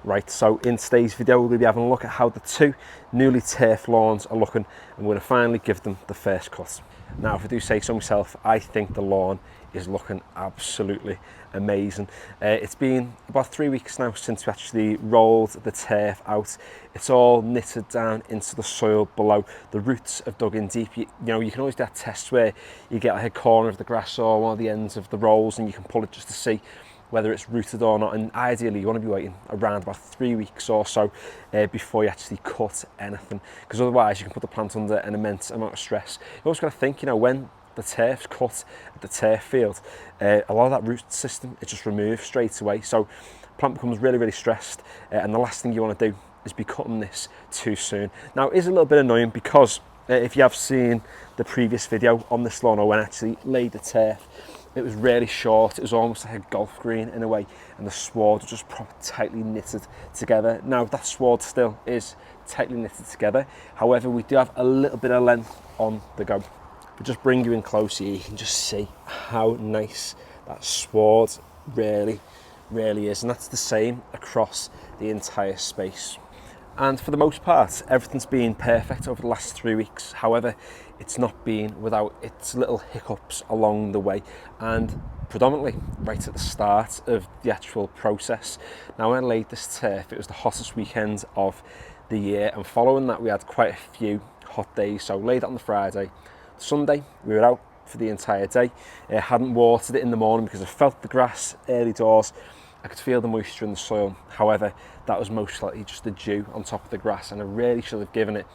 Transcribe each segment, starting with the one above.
Right, so in today's video we're going to be having a look at how the two newly turfed lawns are looking, and we're going to finally give them the first cut. Now, if I do say so myself, I think the lawn is looking absolutely amazing. It's been about 3 weeks now since we actually rolled the turf out. It's all knitted down into the soil below. The roots have dug in deep. You know, you can always do that test where you get like a corner of the grass or one of the ends of the rolls and you can pull it just to see whether it's rooted or not, and ideally you want to be waiting around about 3 weeks or so before you actually cut anything, because otherwise you can put the plant under an immense amount of stress. You always got to think, you know, when the turf's cut at the turf field, a lot of that root system is just removed straight away, so the plant becomes really stressed, and the last thing you want to do is be cutting this too soon. Now, it is a little bit annoying because if you have seen the previous video on this lawn, or when I actually laid the turf, it was really short. It was almost like a golf green in a way, and the sward was just tightly knitted together. Now, that sward still is tightly knitted together. However, we do have a little bit of length on the go. But just bring you in close here, you can just see how nice that sward really is, and that's the same across the entire space. And for the most part, everything's been perfect over the last 3 weeks. However, it's not been without its little hiccups along the way, and predominantly right at the start of the actual process. Now, when I laid this turf, it was the hottest weekend of the year, and following that we had quite a few hot days. So laid it on the Friday. Sunday we were out for the entire day. I hadn't watered it in the morning because I felt the grass early doors. I could feel the moisture in the soil. However, that was most likely just the dew on top of the grass, and I really should have given it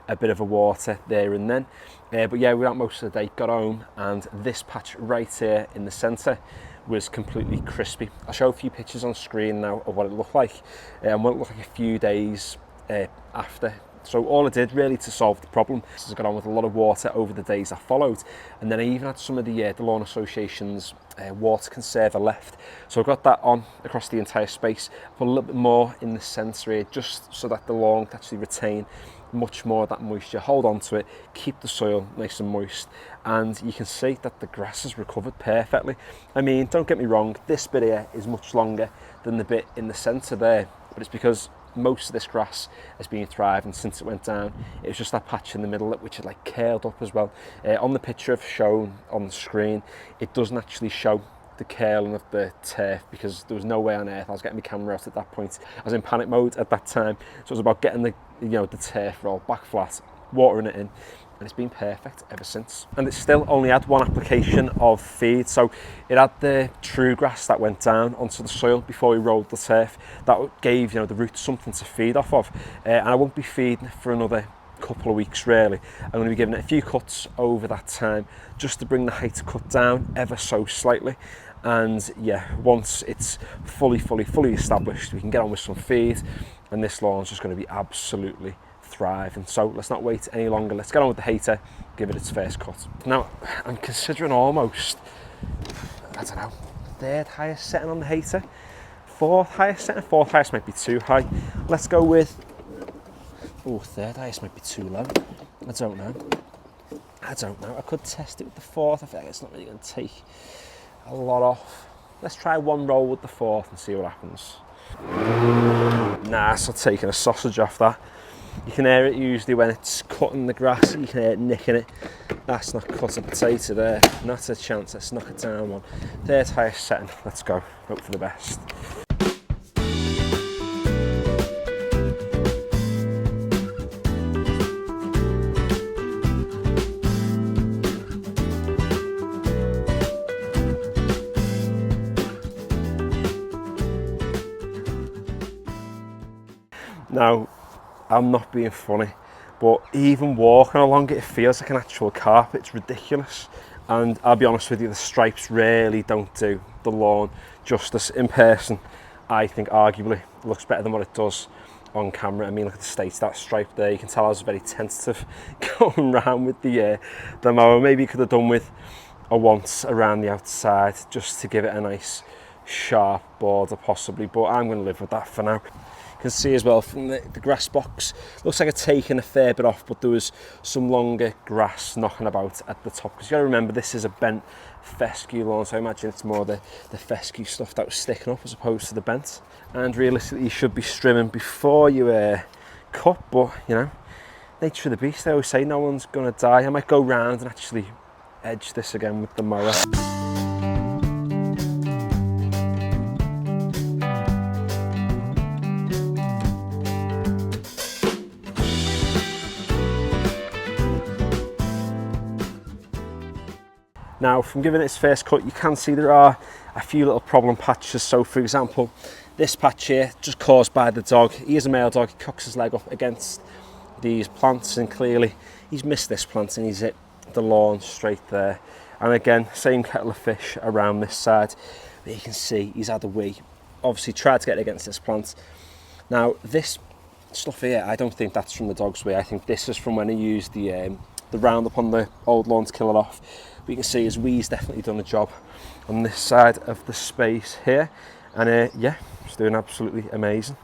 a bit of a water there and then. But yeah, we were out most of the day, got home, and this patch right here in the centre was completely crispy. I'll show a few pictures on screen now of what it looked like, and what it looked like a few days after. So all I did really to solve the problem is I got on with a lot of water over the days that followed, and then I even had some of the Lawn Association's water conserver left. So I got that on across the entire space, put a little bit more in the centre here, just so that the lawn can actually retain much more of that moisture, hold on to it, keep the soil nice and moist, and you can see that the grass has recovered perfectly. I mean, don't get me wrong, this bit here is much longer than the bit in the centre there, but it's because most of this grass has been thriving since it went down. It was just that patch in the middle which had like curled up as well. On the picture I've shown on the screen, it doesn't actually show the curling of the turf because there was no way on earth I was getting my camera out at that point. I was in panic mode at that time, so it was about getting the the turf roll back flat, watering it in, and it's been perfect ever since. And it still only had one application of feed, so it had the true grass that went down onto the soil before we rolled the turf. That gave the roots something to feed off of, and I won't be feeding it for another couple of weeks really. I'm going to be giving it a few cuts over that time just to bring the height of cut down ever so slightly, and yeah, once it's fully established, we can get on with some feed, and this lawn's just going to be absolutely thriving. So let's not wait any longer, let's get on with the hater, give it its first cut. Now, I'm considering almost, I don't know, third highest setting on the hater, fourth highest setting. Fourth highest might be too high. Let's go with, third highest might be too low. I don't know. I could test it with the fourth. I feel like it's not really going to take a lot off. Let's try one roll with the fourth and see what happens. Nah, it's not taking a sausage off that. You can hear it usually when it's cutting the grass, you can hear it nicking it. That's not cut a potato there, not a chance. Let's knock it down one. Third highest setting, let's go, hope for the best. Now, I'm not being funny, but even walking along it, it feels like an actual carpet. It's ridiculous. And I'll be honest with you, the stripes really don't do the lawn justice. In person, I think arguably it looks better than what it does on camera. I mean, look at the state of that stripe there. You can tell I was very tentative going around with the mower. Maybe you could have done with a once around the outside just to give it a nice sharp border possibly, but I'm going to live with that for now. You can see as well from the grass box, looks like it's taken a fair bit off, but there was some longer grass knocking about at the top, because you got to remember this is a bent fescue lawn, so I imagine it's more the fescue stuff that was sticking up as opposed to the bent. And realistically you should be trimming before you cut, but you know, nature of the beast, I always say no one's going to die. I might go round and actually edge this again with the mower. Now, from giving it its first cut, you can see there are a few little problem patches. So, for example, this patch here, just caused by the dog. He is a male dog, he cocks his leg up against these plants, and clearly he's missed this plant and he's hit the lawn straight there. And again, same kettle of fish around this side. But you can see he's had a wee. Obviously tried to get against this plant. Now, this stuff here, I don't think that's from the dog's wee. I think this is from when he used the Roundup on the old lawn to kill it off. But you can see his wee's definitely done a job on this side of the space here, and yeah, it's doing absolutely amazing.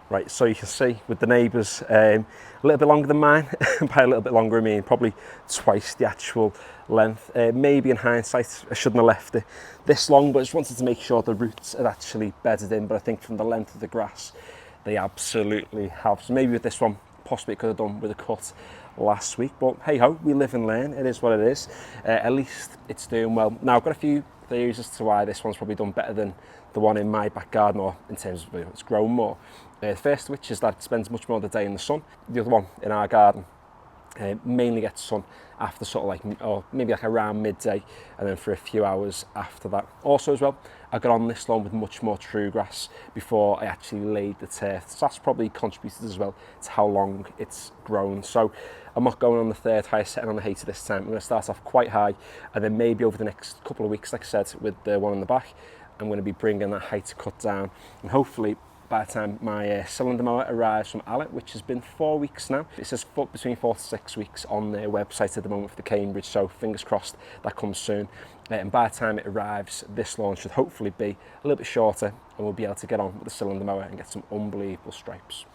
Right, so you can see with the neighbours, a little bit longer than mine. By a little bit longer I mean probably twice the actual length. Maybe in hindsight I shouldn't have left it this long, but I just wanted to make sure the roots had actually bedded in. But I think from the length of the grass, they absolutely have. So maybe with this one, possibly it could have done with a cut last week. But hey ho, we live and learn. It is what it is. At least it's doing well. Now I've got a few theories as to why this one's probably done better than the one in my back garden, or in terms of it's grown more. The first of which is that it spends much more of the day in the sun. The other one in our garden mainly gets sun after sort of like, or maybe like around midday, and then for a few hours after that. Also as well, I got on this lawn with much more true grass before I actually laid the turf. So that's probably contributed as well to how long it's grown. So I'm not going on the third highest setting on the hater this time. I'm going to start off quite high, and then maybe over the next couple of weeks, like I said, with the one in the back, I'm going to be bringing that height cut down, and hopefully by the time my cylinder mower arrives from Alec, which has been 4 weeks now. It says between 4 to 6 weeks on their website at the moment for the Cambridge, so fingers crossed that comes soon. And by the time it arrives, this lawn should hopefully be a little bit shorter, and we'll be able to get on with the cylinder mower and get some unbelievable stripes.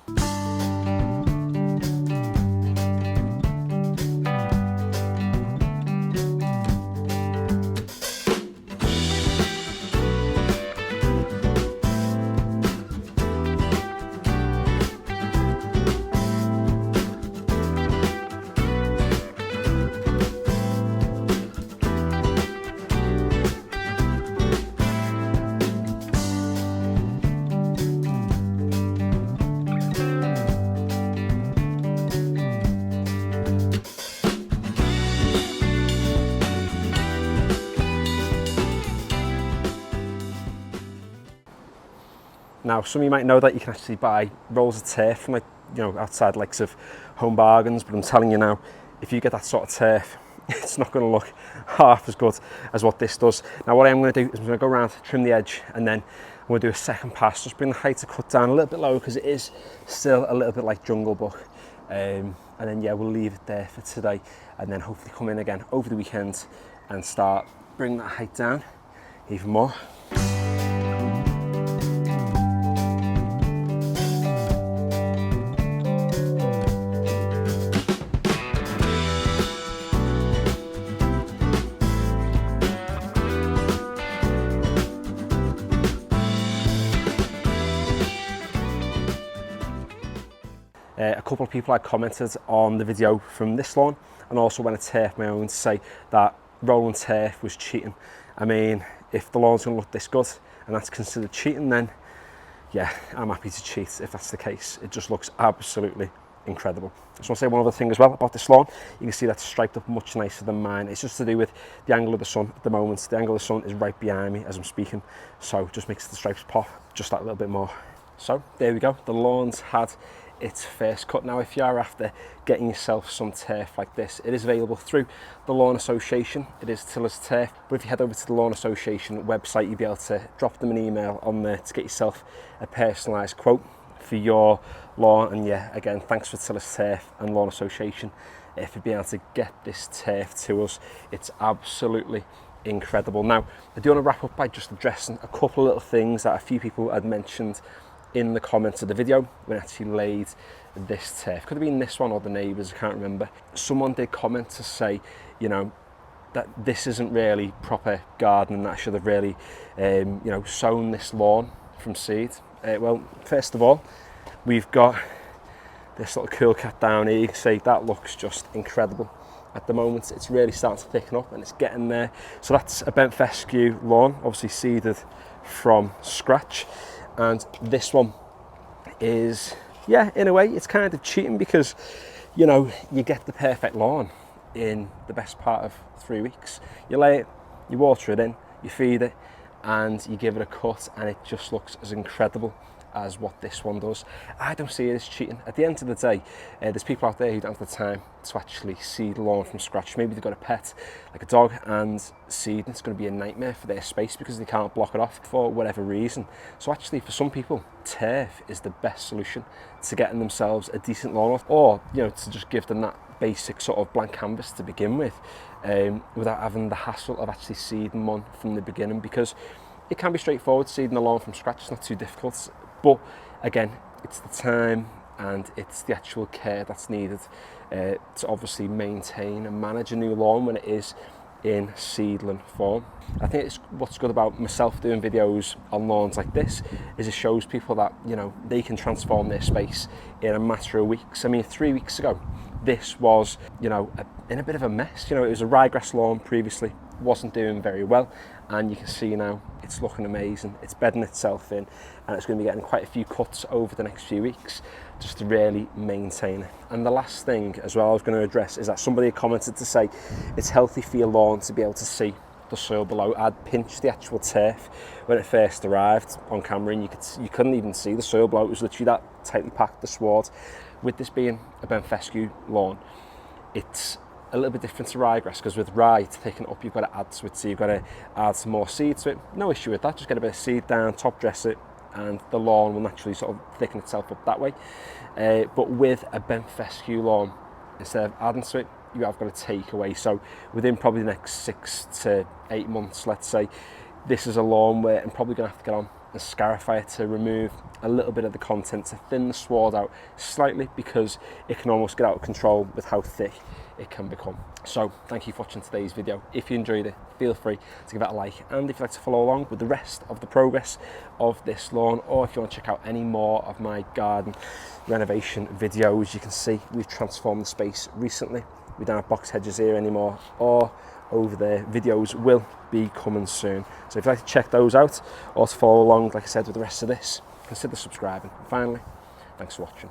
Now, some of you might know that you can actually buy rolls of turf from, like, you know, outside likes of Home Bargains, but I'm telling you now, if you get that sort of turf, it's not going to look half as good as what this does. Now, what I'm going to do is I'm going to go around, trim the edge, and then I'm going to do a second pass, just bring the height to cut down a little bit lower, because it is still a little bit like Jungle Book. And then, yeah, we'll leave it there for today, and then hopefully come in again over the weekend and start bringing that height down even more. A couple of people had commented on the video from this lawn, and also when I turfed my own, to say that rolling turf was cheating. I mean, if the lawn's going to look this good and that's considered cheating, then yeah, I'm happy to cheat if that's the case. It just looks absolutely incredible. I just want to say one other thing as well about this lawn. You can see that's striped up much nicer than mine. It's just to do with the angle of the sun at the moment. The angle of the sun is right behind me as I'm speaking, so it just makes the stripes pop just that little bit more. So there we go, the lawn's had its first cut. Now, if you are after getting yourself some turf like this, it is available through the Lawn Association. It is Tillers Turf, but if you head over to the Lawn Association website, you'll be able to drop them an email on there to get yourself a personalised quote for your lawn. And yeah, again, thanks for Tillers Turf and Lawn Association for being able to get this turf to us. It's absolutely incredible. Now, I do want to wrap up by just addressing a couple of little things that a few people had mentioned in the comments of the video when I actually laid this turf. Could have been this one or the neighbours, I can't remember. Someone did comment to say, you know, that this isn't really proper gardening, that I should have really, you know, sown this lawn from seed. Well, first of all, we've got this little cool cat down here. You can see that looks just incredible. At the moment, it's really starting to thicken up and it's getting there. So that's a bent fescue lawn, obviously seeded from scratch. And this one is, yeah, in a way, it's kind of cheating because, you know, you get the perfect lawn in the best part of 3 weeks. You lay it, you water it in, you feed it, and you give it a cut, and it just looks as incredible as what this one does. I don't see it as cheating. At the end of the day, there's people out there who don't have the time to actually seed a lawn from scratch. Maybe they've got a pet, like a dog, and seeding is going to be a nightmare for their space because they can't block it off for whatever reason. So actually, for some people, turf is the best solution to getting themselves a decent lawn, or, you know, to just give them that basic sort of blank canvas to begin with, without having the hassle of actually seeding one from the beginning, because it can be straightforward seeding a lawn from scratch. It's not too difficult. But again, it's the time and it's the actual care that's needed to obviously maintain and manage a new lawn when it is in seedling form. I think it's what's good about myself doing videos on lawns like this is it shows people that, you know, they can transform their space in a matter of weeks. I mean, 3 weeks ago, this was, you know, in a bit of a mess. You know, it was a ryegrass lawn previously, wasn't doing very well, and you can see now it's looking amazing. It's bedding itself in, and it's going to be getting quite a few cuts over the next few weeks just to really maintain it. And the last thing as well I was going to address is that somebody commented to say it's healthy for your lawn to be able to see the soil below. I'd pinched the actual turf when it first arrived on camera, and you couldn't even see the soil below. It was literally that tightly packed, the sward. With this being a bent fescue lawn, it's a little bit different to ryegrass, because with rye to thicken up, you've got to add to it, so you've got to add some more seed to it. No issue with that, just get a bit of seed down, top dress it, and the lawn will naturally sort of thicken itself up that way. But with a bent fescue lawn, instead of adding to it, you have got to take away. So within probably the next 6 to 8 months, let's say, this is a lawn where I'm probably going to have to get on and scarify it to remove a little bit of the content, to thin the sward out slightly, because it can almost get out of control with how thick it can become. So thank you for watching today's video. If you enjoyed it, feel free to give it a like, and if you'd like to follow along with the rest of the progress of this lawn, or if you want to check out any more of my garden renovation videos, you can see we've transformed the space recently. We don't have box hedges here anymore, or over there. Videos will be coming soon, so if you'd like to check those out or to follow along, like I said, with the rest of this, consider subscribing. And finally, thanks for watching.